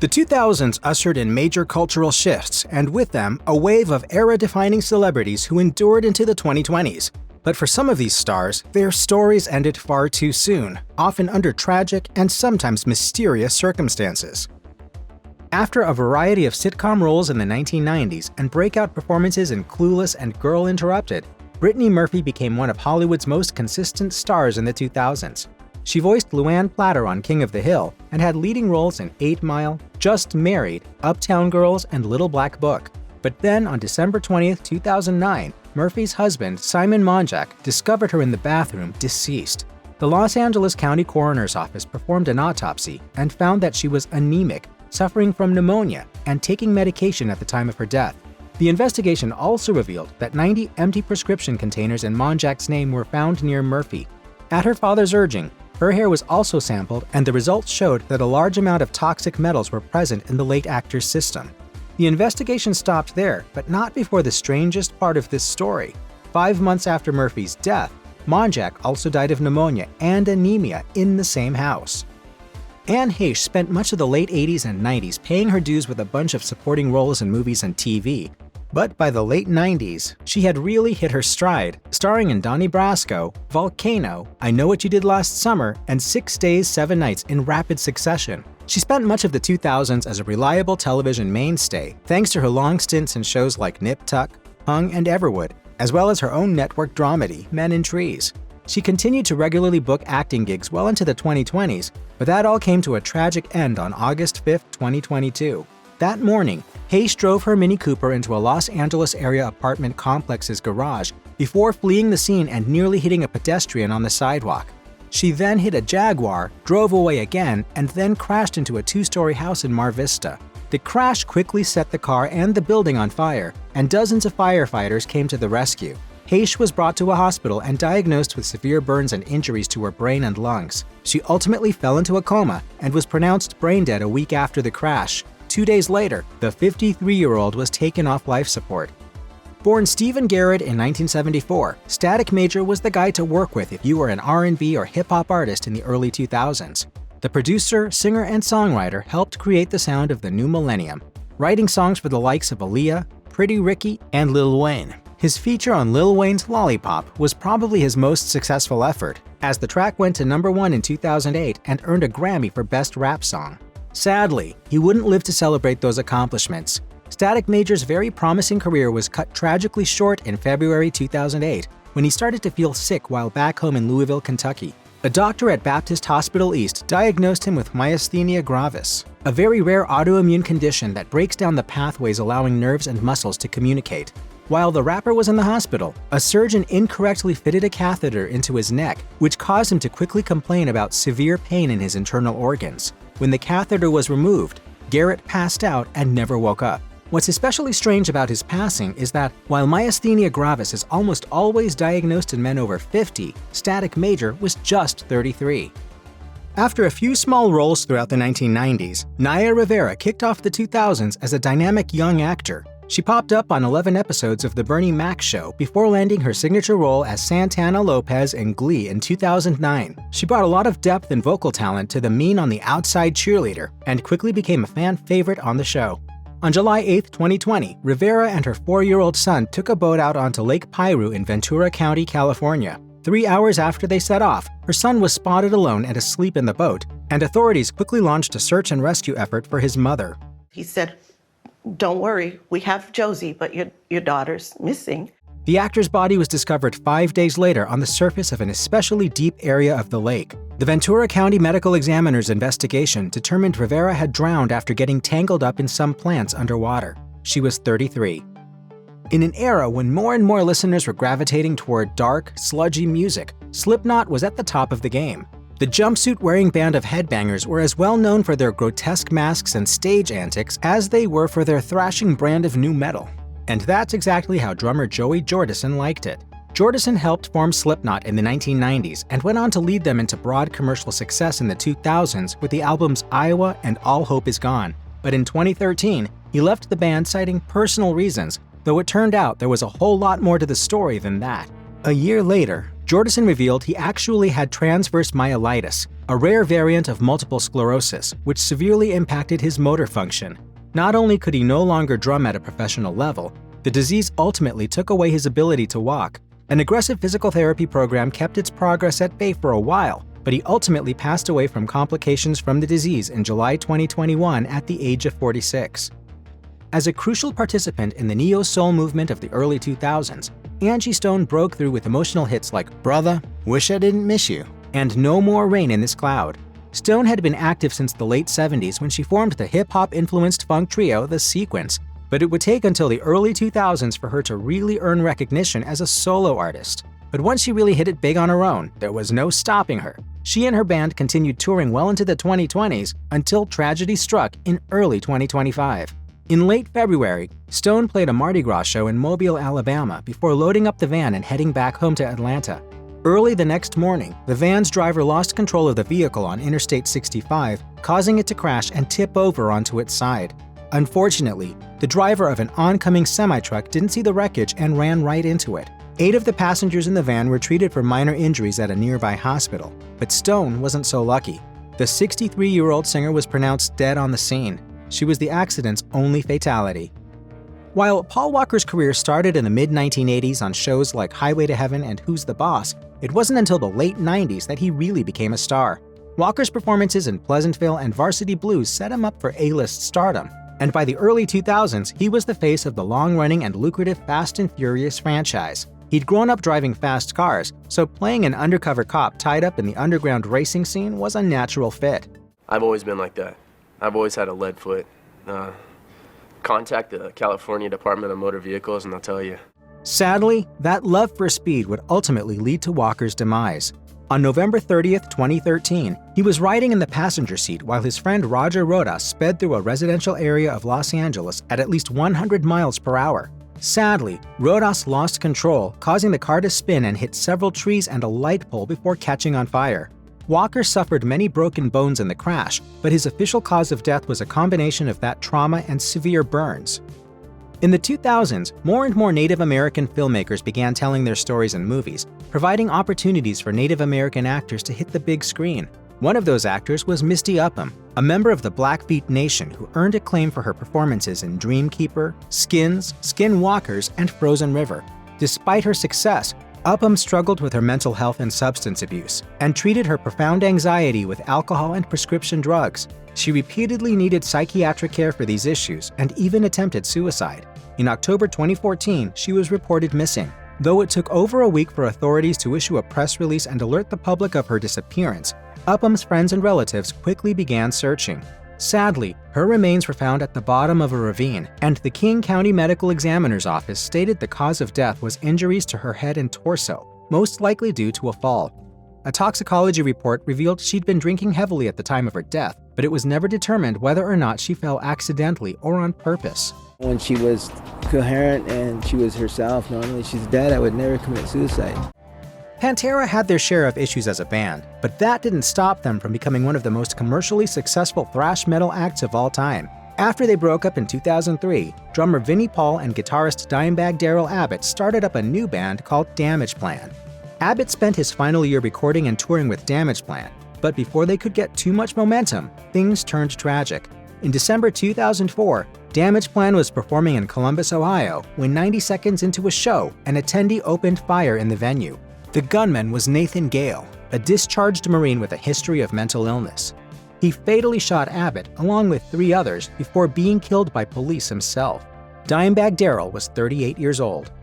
The 2000s ushered in major cultural shifts, and with them, a wave of era-defining celebrities who endured into the 2020s. But for some of these stars, their stories ended far too soon, often under tragic and sometimes mysterious circumstances. After a variety of sitcom roles in the 1990s and breakout performances in Clueless and Girl Interrupted, Brittany Murphy became one of Hollywood's most consistent stars in the 2000s. She voiced Luann Platter on King of the Hill and had leading roles in 8 Mile, Just Married, Uptown Girls, and Little Black Book. But then on December 20, 2009, Murphy's husband, Simon Monjack, discovered her in the bathroom deceased. The Los Angeles County Coroner's Office performed an autopsy and found that she was anemic, suffering from pneumonia, and taking medication at the time of her death. The investigation also revealed that 90 empty prescription containers in Monjack's name were found near Murphy. At her father's urging, her hair was also sampled, and the results showed that a large amount of toxic metals were present in the late actor's system. The investigation stopped there, but not before the strangest part of this story. 5 months after Murphy's death, Monjack also died of pneumonia and anemia in the same house. Anne Heche spent much of the late 80s and 90s paying her dues with a bunch of supporting roles in movies and TV. But by the late 90s, she had really hit her stride, starring in Donnie Brasco, Volcano, I Know What You Did Last Summer, and 6 Days, 7 Nights in rapid succession. She spent much of the 2000s as a reliable television mainstay, thanks to her long stints in shows like Nip Tuck, Hung, and Everwood, as well as her own network dramedy, Men in Trees. She continued to regularly book acting gigs well into the 2020s, but that all came to a tragic end on August 5, 2022. That morning, Heche drove her Mini Cooper into a Los Angeles area apartment complex's garage before fleeing the scene and nearly hitting a pedestrian on the sidewalk. She then hit a Jaguar, drove away again, and then crashed into a 2-story house in Mar Vista. The crash quickly set the car and the building on fire, and dozens of firefighters came to the rescue. Heche was brought to a hospital and diagnosed with severe burns and injuries to her brain and lungs. She ultimately fell into a coma and was pronounced brain dead a week after the crash. 2 days later, the 53-year-old was taken off life support. Born Stephen Garrett in 1974, Static Major was the guy to work with if you were an R&B or hip-hop artist in the early 2000s. The producer, singer, and songwriter helped create the sound of the new millennium, writing songs for the likes of Aaliyah, Pretty Ricky, and Lil Wayne. His feature on Lil Wayne's Lollipop was probably his most successful effort, as the track went to #1 in 2008 and earned a Grammy for Best Rap Song. Sadly, he wouldn't live to celebrate those accomplishments. Static Major's very promising career was cut tragically short in February 2008 when he started to feel sick while back home in Louisville, Kentucky. A doctor at Baptist Hospital East diagnosed him with myasthenia gravis, a very rare autoimmune condition that breaks down the pathways allowing nerves and muscles to communicate. While the rapper was in the hospital, a surgeon incorrectly fitted a catheter into his neck, which caused him to quickly complain about severe pain in his internal organs. When the catheter was removed, Garrett passed out and never woke up. What's especially strange about his passing is that while myasthenia gravis is almost always diagnosed in men over 50, Static Major was just 33. After a few small roles throughout the 1990s, Naya Rivera kicked off the 2000s as a dynamic young actor. She popped up on 11 episodes of The Bernie Mac Show before landing her signature role as Santana Lopez in Glee in 2009. She brought a lot of depth and vocal talent to the mean on the outside cheerleader and quickly became a fan favorite on the show. On July 8, 2020, Rivera and her 4-year-old son took a boat out onto Lake Piru in Ventura County, California. 3 hours after they set off, her son was spotted alone and asleep in the boat, and authorities quickly launched a search and rescue effort for his mother. He said, "Don't worry, we have Josie, but your daughter's missing." The actor's body was discovered 5 days later on the surface of an especially deep area of the lake. The Ventura County Medical Examiner's investigation determined Rivera had drowned after getting tangled up in some plants underwater. She was 33. In an era when more and more listeners were gravitating toward dark, sludgy music, Slipknot was at the top of the game. The jumpsuit-wearing band of headbangers were as well known for their grotesque masks and stage antics as they were for their thrashing brand of nu metal. And that's exactly how drummer Joey Jordison liked it. Jordison helped form Slipknot in the 1990s and went on to lead them into broad commercial success in the 2000s with the albums Iowa and All Hope Is Gone. But in 2013, he left the band citing personal reasons, though it turned out there was a whole lot more to the story than that. A year later, Jordison revealed he actually had transverse myelitis, a rare variant of multiple sclerosis, which severely impacted his motor function. Not only could he no longer drum at a professional level, the disease ultimately took away his ability to walk. An aggressive physical therapy program kept its progress at bay for a while, but he ultimately passed away from complications from the disease in July 2021 at the age of 46. As a crucial participant in the neo-soul movement of the early 2000s, Angie Stone broke through with emotional hits like Brother, Wish I Didn't Miss You, and No More Rain in This Cloud. Stone had been active since the late 70s when she formed the hip-hop-influenced funk trio The Sequence, but it would take until the early 2000s for her to really earn recognition as a solo artist. But once she really hit it big on her own, there was no stopping her. She and her band continued touring well into the 2020s until tragedy struck in early 2025. In late February, Stone played a Mardi Gras show in Mobile, Alabama before loading up the van and heading back home to Atlanta. Early the next morning, the van's driver lost control of the vehicle on Interstate 65, causing it to crash and tip over onto its side. Unfortunately, the driver of an oncoming semi-truck didn't see the wreckage and ran right into it. 8 of the passengers in the van were treated for minor injuries at a nearby hospital, but Stone wasn't so lucky. The 63-year-old singer was pronounced dead on the scene. She was the accident's only fatality. While Paul Walker's career started in the mid-1980s on shows like Highway to Heaven and Who's the Boss, it wasn't until the late 90s that he really became a star. Walker's performances in Pleasantville and Varsity Blues set him up for A-list stardom, and by the early 2000s, he was the face of the long-running and lucrative Fast and Furious franchise. He'd grown up driving fast cars, so playing an undercover cop tied up in the underground racing scene was a natural fit. I've always been like that. I've always had a lead foot. Contact the California Department of Motor Vehicles and they'll tell you. Sadly, that love for speed would ultimately lead to Walker's demise. On November 30th, 2013, he was riding in the passenger seat while his friend Roger Rodas sped through a residential area of Los Angeles at least 100 miles per hour. Sadly, Rodas lost control, causing the car to spin and hit several trees and a light pole before catching on fire. Walker suffered many broken bones in the crash, but his official cause of death was a combination of that trauma and severe burns. In the 2000s, more and more Native American filmmakers began telling their stories in movies, providing opportunities for Native American actors to hit the big screen. One of those actors was Misty Upham, a member of the Blackfeet Nation who earned acclaim for her performances in Dreamkeeper, Skins, Skinwalkers, and Frozen River. Despite her success, Upham struggled with her mental health and substance abuse, and treated her profound anxiety with alcohol and prescription drugs. She repeatedly needed psychiatric care for these issues and even attempted suicide. In October 2014, she was reported missing. Though it took over a week for authorities to issue a press release and alert the public of her disappearance, Upham's friends and relatives quickly began searching. Sadly, her remains were found at the bottom of a ravine, and the King County Medical Examiner's Office stated the cause of death was injuries to her head and torso, most likely due to a fall. A toxicology report revealed she'd been drinking heavily at the time of her death, but it was never determined whether or not she fell accidentally or on purpose. When she was coherent and she was herself, normally she's dead, I would never commit suicide. Pantera had their share of issues as a band, but that didn't stop them from becoming one of the most commercially successful thrash metal acts of all time. After they broke up in 2003, drummer Vinnie Paul and guitarist Dimebag Darrell Abbott started up a new band called Damage Plan. Abbott spent his final year recording and touring with Damage Plan, but before they could get too much momentum, things turned tragic. In December 2004, Damage Plan was performing in Columbus, Ohio, when 90 seconds into a show, an attendee opened fire in the venue. The gunman was Nathan Gale, a discharged Marine with a history of mental illness. He fatally shot Abbott along with 3 others before being killed by police himself. Dimebag Darrell was 38 years old.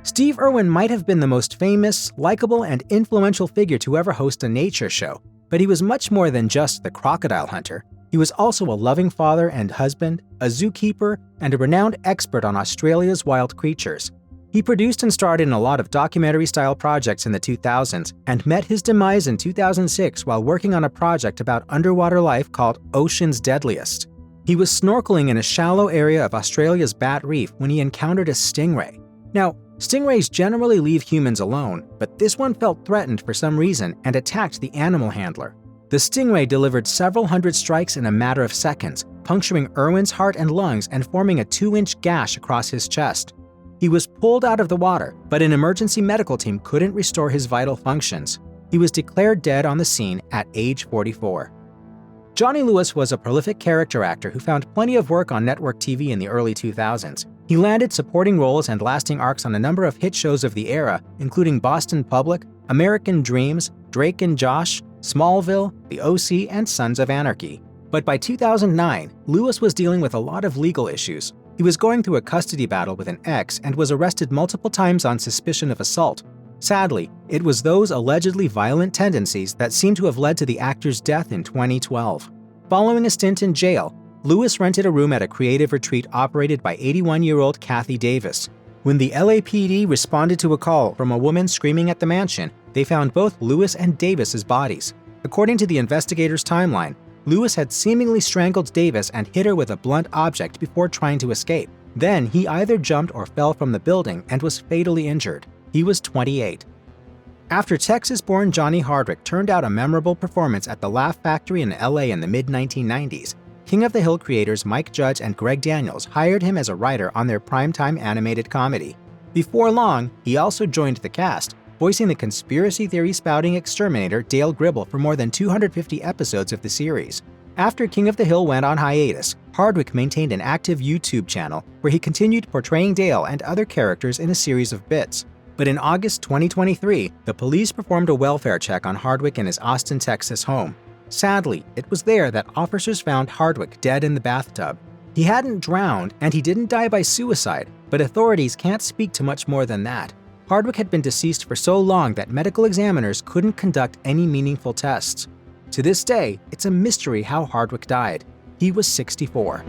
Steve Irwin might have been the most famous, likable, and influential figure to ever host a nature show, but he was much more than just the crocodile hunter. He was also a loving father and husband, a zookeeper, and a renowned expert on Australia's wild creatures. He produced and starred in a lot of documentary-style projects in the 2000s and met his demise in 2006 while working on a project about underwater life called Ocean's Deadliest. He was snorkeling in a shallow area of Australia's Bat Reef when he encountered a stingray. Now, stingrays generally leave humans alone, but this one felt threatened for some reason and attacked the animal handler. The stingray delivered several hundred strikes in a matter of seconds, puncturing Irwin's heart and lungs and forming a 2-inch gash across his chest. He was pulled out of the water, but an emergency medical team couldn't restore his vital functions. He was declared dead on the scene at age 44. Johnny Lewis was a prolific character actor who found plenty of work on network TV in the early 2000s. He landed supporting roles and lasting arcs on a number of hit shows of the era, including Boston Public, American Dreams, Drake and Josh, Smallville, The OC, and Sons of Anarchy. But by 2009, Lewis was dealing with a lot of legal issues. He was going through a custody battle with an ex and was arrested multiple times on suspicion of assault. Sadly, it was those allegedly violent tendencies that seem to have led to the actor's death in 2012. Following a stint in jail, Lewis rented a room at a creative retreat operated by 81-year-old Kathy Davis. When the LAPD responded to a call from a woman screaming at the mansion, they found both Lewis and Davis's bodies. According to the investigators' timeline, Lewis had seemingly strangled Davis and hit her with a blunt object before trying to escape. Then he either jumped or fell from the building and was fatally injured. He was 28. After Texas-born Johnny Hardwick turned out a memorable performance at the Laugh Factory in LA in the mid-1990s, King of the Hill creators Mike Judge and Greg Daniels hired him as a writer on their primetime animated comedy. Before long, he also joined the cast, voicing the conspiracy theory-spouting exterminator Dale Gribble for more than 250 episodes of the series. After King of the Hill went on hiatus, Hardwick maintained an active YouTube channel where he continued portraying Dale and other characters in a series of bits. But in August 2023, the police performed a welfare check on Hardwick in his Austin, Texas home. Sadly, it was there that officers found Hardwick dead in the bathtub. He hadn't drowned and he didn't die by suicide, but authorities can't speak to much more than that. Hardwick had been deceased for so long that medical examiners couldn't conduct any meaningful tests. To this day, it's a mystery how Hardwick died. He was 64.